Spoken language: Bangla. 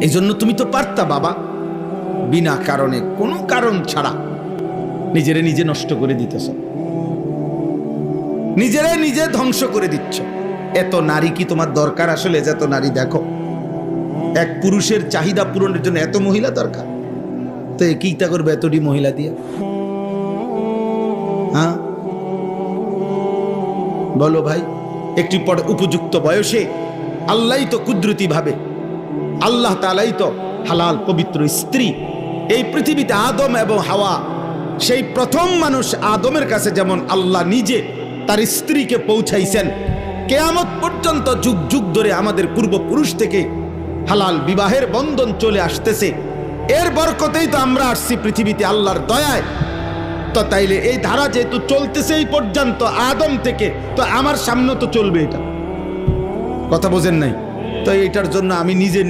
এই জন্য তুমি তো পারতা বাবা, বিনা কারণে, কোনো কারণ ছাড়া নিজেরে নিজে নষ্ট করে দিতেছ, নিজেরে নিজে ধ্বংস করে দিচ্ছ। এত নারী কি তোমার দরকার আসলে? এত নারী দেখো, এক পুরুষের চাহিদা পূরণের জন্য এত মহিলা দরকার, তো কিটা করবে এতটি মহিলা দিয়ে? হ্যাঁ বলো ভাই। একটি পর উপযুক্ত বয়সে আল্লাহ তো কুদরতি ভাবে, আল্লাহ তাআলাই তো হালাল পবিত্র স্ত্রী এই পৃথিবীতে আদম এবং হাওয়া, সেই প্রথম মানুষ আদমের কাছে যেমন আল্লাহ নিজে তার স্ত্রীকে পৌঁছাইছেন, কিয়ামত পর্যন্ত যুগ যুগ ধরে আমাদের পূর্বপুরুষ থেকে হালাল বিবাহের বন্ধন চলে আসতেছে। এর বরকতেই তো আমরা আসছি পৃথিবীতে আল্লাহর দয়ায়। তো তাইলে এই ধারা যেহেতু চলতেছে এই পর্যন্ত আদম থেকে, তো আমার সামনে তো চলবে, এটা কথা বোঝেন নাই? তো এটার জন্য আমি নিজে